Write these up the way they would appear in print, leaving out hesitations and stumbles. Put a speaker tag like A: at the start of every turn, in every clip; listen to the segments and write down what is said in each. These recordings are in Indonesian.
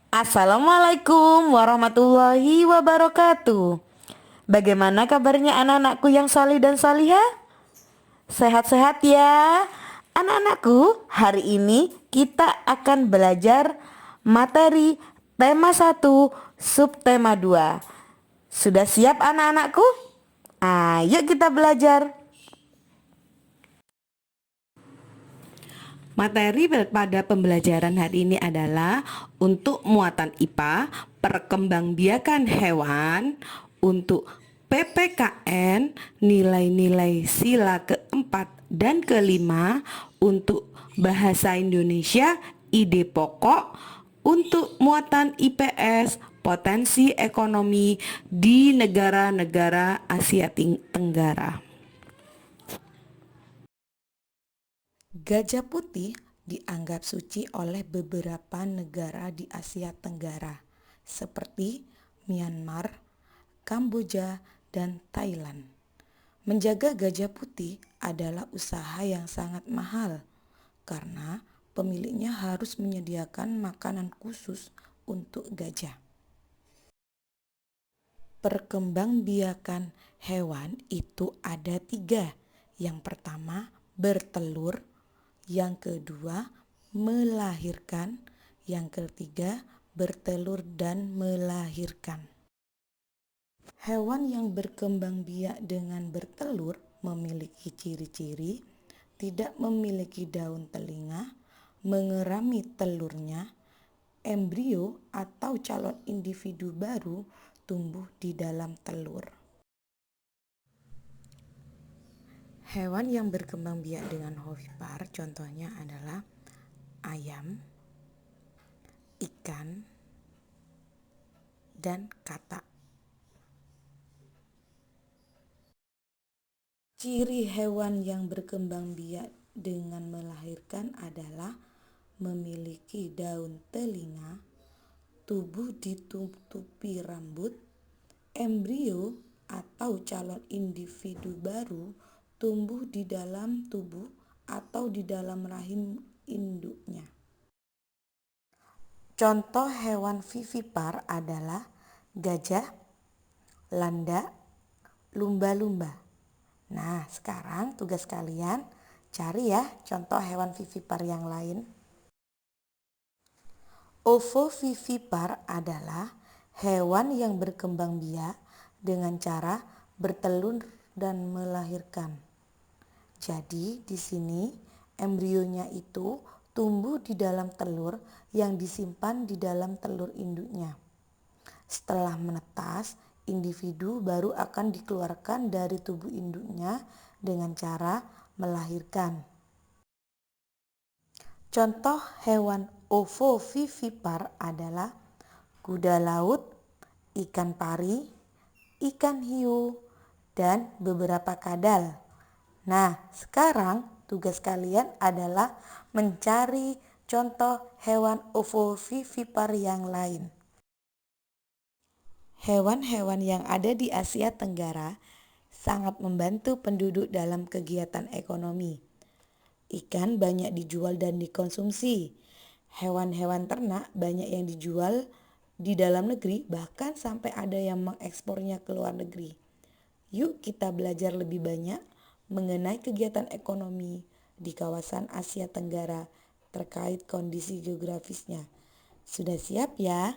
A: Assalamualaikum warahmatullahi wabarakatuh. Bagaimana kabarnya anak-anakku yang salih dan salihah? Sehat-sehat ya. Anak-anakku, hari ini kita akan belajar materi tema 1, subtema 2. Sudah siap anak-anakku? Ayo kita belajar. Materi pada pembelajaran hari ini adalah untuk muatan IPA, perkembangbiakan hewan, untuk PPKN, nilai-nilai sila keempat dan kelima, untuk bahasa Indonesia, ide pokok, untuk muatan IPS, potensi ekonomi di negara-negara Asia Tenggara. Gajah putih dianggap suci oleh beberapa negara di Asia Tenggara, seperti Myanmar, Kamboja, dan Thailand. Menjaga gajah putih adalah usaha yang sangat mahal, karena pemiliknya harus menyediakan makanan khusus untuk gajah. Perkembangbiakan hewan itu ada 3. Yang pertama, bertelur. Yang kedua, melahirkan. Yang ketiga, bertelur dan melahirkan. Hewan yang berkembang biak dengan bertelur memiliki ciri-ciri tidak memiliki daun telinga, mengerami telurnya, embrio atau calon individu baru tumbuh di dalam telur. Hewan yang berkembang biak dengan ovipar contohnya adalah ayam, ikan, dan katak. Ciri hewan yang berkembang biak dengan melahirkan adalah memiliki daun telinga, tubuh ditutupi rambut, embrio atau calon individu baru tumbuh di dalam tubuh atau di dalam rahim induknya. Contoh hewan vivipar adalah gajah, landak, lumba-lumba. Nah, sekarang tugas kalian cari ya contoh hewan vivipar yang lain. Ovovivipar adalah hewan yang berkembang biak dengan cara bertelur dan melahirkan. Jadi di sini embrionya itu tumbuh di dalam telur yang disimpan di dalam telur induknya. Setelah menetas, individu baru akan dikeluarkan dari tubuh induknya dengan cara melahirkan. Contoh hewan ovovivipar adalah kuda laut, ikan pari, ikan hiu, dan beberapa kadal. Nah, sekarang tugas kalian adalah mencari contoh hewan ovovivipar yang lain. Hewan-hewan yang ada di Asia Tenggara sangat membantu penduduk dalam kegiatan ekonomi. Ikan banyak dijual dan dikonsumsi. Hewan-hewan ternak banyak yang dijual di dalam negeri, bahkan sampai ada yang mengekspornya ke luar negeri. Yuk kita belajar lebih banyak mengenai kegiatan ekonomi di kawasan Asia Tenggara terkait kondisi geografisnya. Sudah siap ya?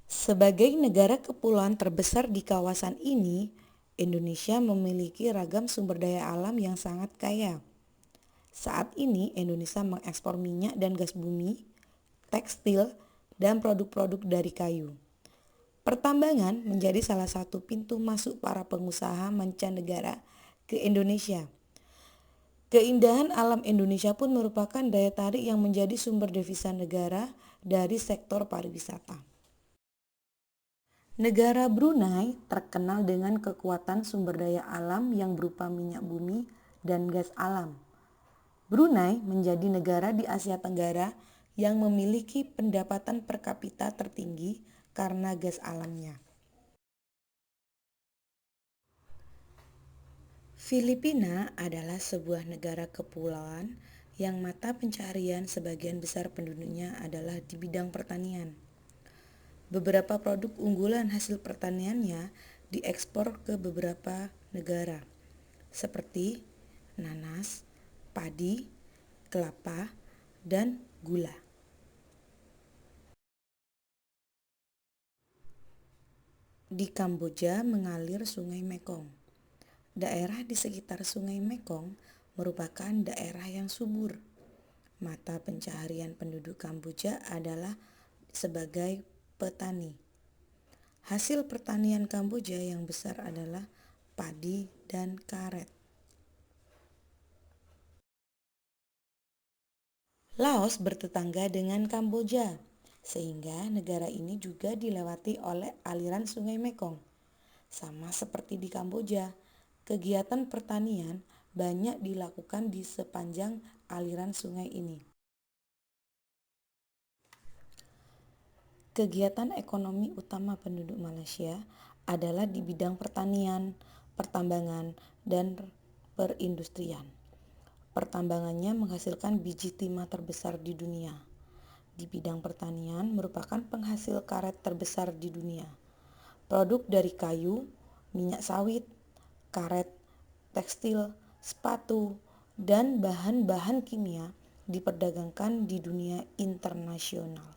A: Sebagai negara kepulauan terbesar di kawasan ini, Indonesia memiliki ragam sumber daya alam yang sangat kaya. Saat ini Indonesia mengekspor minyak dan gas bumi, tekstil, dan produk-produk dari kayu. Pertambangan menjadi salah satu pintu masuk para pengusaha mancanegara ke Indonesia. Keindahan alam Indonesia pun merupakan daya tarik yang menjadi sumber devisa negara dari sektor pariwisata. Negara Brunei terkenal dengan kekuatan sumber daya alam yang berupa minyak bumi dan gas alam. Brunei menjadi negara di Asia Tenggara yang memiliki pendapatan per kapita tertinggi karena gas alamnya. Filipina adalah sebuah negara kepulauan yang mata pencaharian sebagian besar penduduknya adalah di bidang pertanian. Beberapa produk unggulan hasil pertaniannya diekspor ke beberapa negara, seperti nanas, padi, kelapa, dan gula. Di Kamboja mengalir Sungai Mekong. Daerah di sekitar Sungai Mekong merupakan daerah yang subur. Mata pencaharian penduduk Kamboja adalah sebagai petani. Hasil pertanian Kamboja yang besar adalah padi dan karet. Laos bertetangga dengan Kamboja, sehingga negara ini juga dilewati oleh aliran Sungai Mekong. Sama seperti di Kamboja, kegiatan pertanian banyak dilakukan di sepanjang aliran sungai ini. Kegiatan ekonomi utama penduduk Malaysia adalah di bidang pertanian, pertambangan, dan perindustrian. Pertambangannya menghasilkan biji timah terbesar di dunia. Di bidang pertanian merupakan penghasil karet terbesar di dunia. Produk dari kayu, minyak sawit, karet, tekstil, sepatu, dan bahan-bahan kimia diperdagangkan di dunia internasional.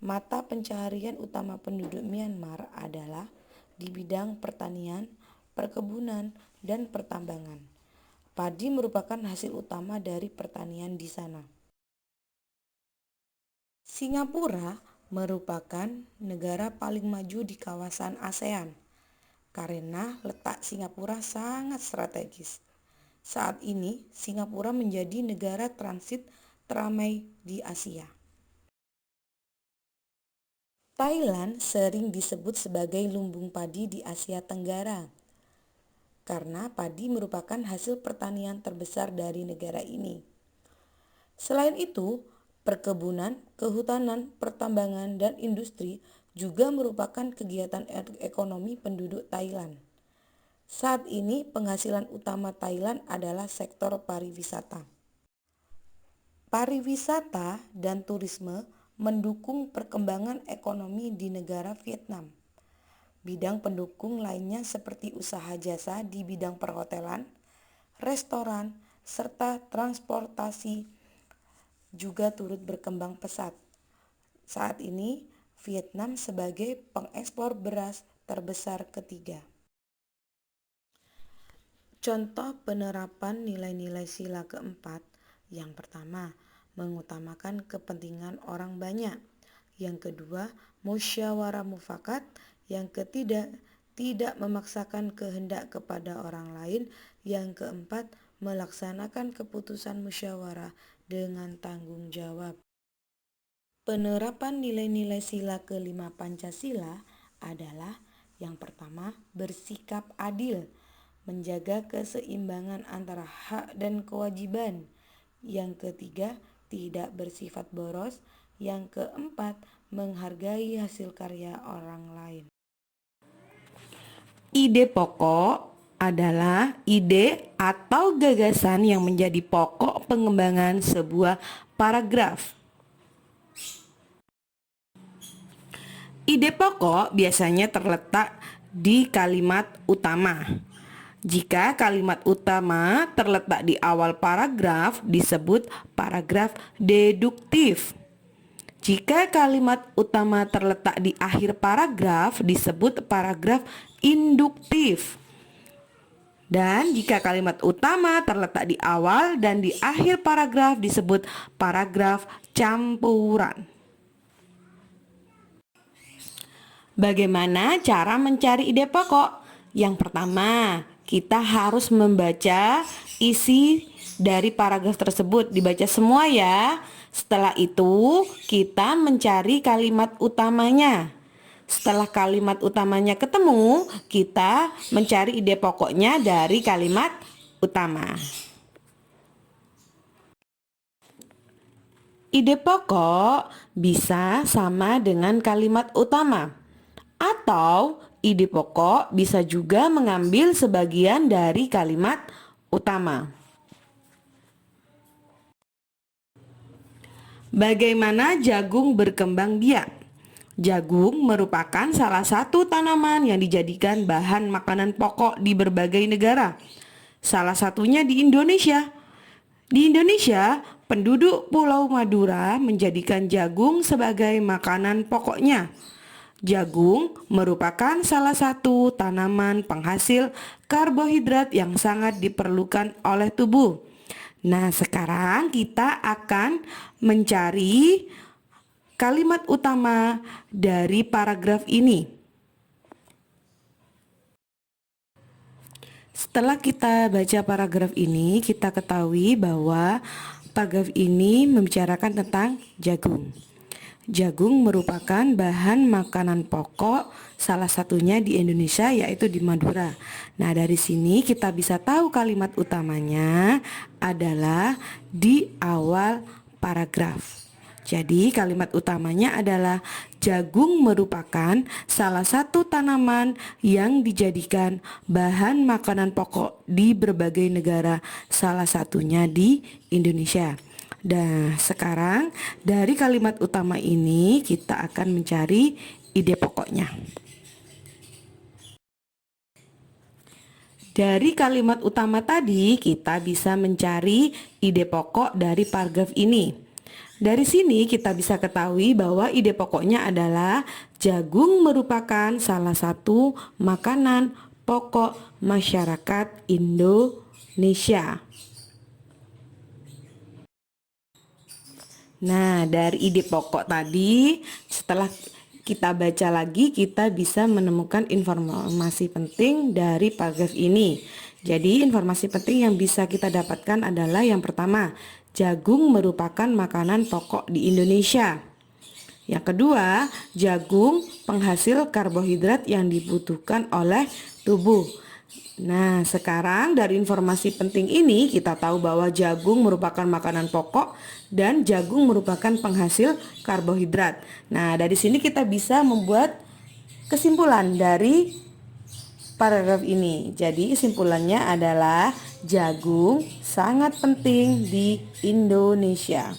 A: Mata pencaharian utama penduduk Myanmar adalah di bidang pertanian, perkebunan, dan pertambangan. Padi merupakan hasil utama dari pertanian di sana. Singapura merupakan negara paling maju di kawasan ASEAN karena letak Singapura sangat strategis. Saat ini, Singapura menjadi negara transit teramai di Asia. Thailand sering disebut sebagai lumbung padi di Asia Tenggara karena padi merupakan hasil pertanian terbesar dari negara ini. Selain itu, perkebunan, kehutanan, pertambangan, dan industri juga merupakan kegiatan ekonomi penduduk Thailand. Saat ini penghasilan utama Thailand adalah sektor pariwisata. Pariwisata dan turisme mendukung perkembangan ekonomi di negara Vietnam. Bidang pendukung lainnya seperti usaha jasa di bidang perhotelan, restoran, serta transportasi juga turut berkembang pesat. Saat ini, Vietnam sebagai pengekspor beras terbesar ketiga. Contoh penerapan nilai-nilai sila keempat, yang pertama, mengutamakan kepentingan orang banyak. Yang kedua, musyawarah mufakat. Yang ketiga, tidak memaksakan kehendak kepada orang lain. Yang keempat, melaksanakan keputusan musyawarah dengan tanggung jawab. Penerapan nilai-nilai sila kelima Pancasila adalah yang pertama, bersikap adil, menjaga keseimbangan antara hak dan kewajiban. Yang ketiga, tidak bersifat boros. Yang keempat, menghargai hasil karya orang lain.
B: Ide pokok adalah ide atau gagasan yang menjadi pokok pengembangan sebuah paragraf. Ide pokok biasanya terletak di kalimat utama. Jika kalimat utama terletak di awal paragraf, disebut paragraf deduktif. Jika kalimat utama terletak di akhir paragraf, disebut paragraf induktif. Dan jika kalimat utama terletak di awal dan di akhir paragraf, disebut paragraf campuran. Bagaimana cara mencari ide pokok? Yang pertama, kita harus membaca isi dari paragraf tersebut. Dibaca semua ya. Setelah itu, kita mencari kalimat utamanya. Setelah kalimat utamanya ketemu, kita mencari ide pokoknya dari kalimat utama. Ide pokok bisa sama dengan kalimat utama, atau ide pokok bisa juga mengambil sebagian dari kalimat utama. Bagaimana jagung berkembang biak? Jagung merupakan salah satu tanaman yang dijadikan bahan makanan pokok di berbagai negara. Salah satunya di Indonesia. Di Indonesia, penduduk Pulau Madura menjadikan jagung sebagai makanan pokoknya. Jagung merupakan salah satu tanaman penghasil karbohidrat yang sangat diperlukan oleh tubuh. Nah, sekarang kita akan mencari kalimat utama dari paragraf ini. Setelah kita baca paragraf ini, kita ketahui bahwa paragraf ini membicarakan tentang jagung. Jagung merupakan bahan makanan pokok salah satunya di Indonesia, yaitu di Madura. Nah, dari sini kita bisa tahu kalimat utamanya adalah di awal paragraf. Jadi kalimat utamanya adalah jagung merupakan salah satu tanaman yang dijadikan bahan makanan pokok di berbagai negara, salah satunya di Indonesia. Nah, sekarang dari kalimat utama ini kita akan mencari ide pokoknya. Dari kalimat utama tadi kita bisa mencari ide pokok dari paragraf ini. Dari sini kita bisa ketahui bahwa ide pokoknya adalah jagung merupakan salah satu makanan pokok masyarakat Indonesia. Nah, dari ide pokok tadi, setelah kita baca lagi, kita bisa menemukan informasi penting dari paragraf ini. Jadi, informasi penting yang bisa kita dapatkan adalah yang pertama, jagung merupakan makanan pokok di Indonesia. Yang kedua, jagung penghasil karbohidrat yang dibutuhkan oleh tubuh. Nah, sekarang dari informasi penting ini kita tahu bahwa jagung merupakan makanan pokok dan jagung merupakan penghasil karbohidrat. Nah, dari sini kita bisa membuat kesimpulan dari paragraf ini. Jadi, kesimpulannya adalah jagung sangat penting di Indonesia.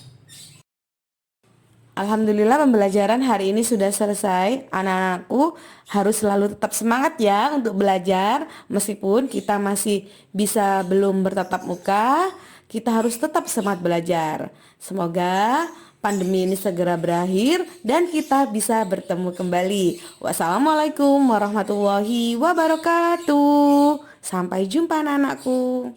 B: Alhamdulillah pembelajaran hari ini sudah selesai. Anak-anakku harus selalu tetap semangat ya untuk belajar. Meskipun kita masih bisa belum bertatap muka, kita harus tetap semangat belajar. Semoga pandemi ini segera berakhir dan kita bisa bertemu kembali. Wassalamualaikum warahmatullahi wabarakatuh. Sampai jumpa anak-anakku.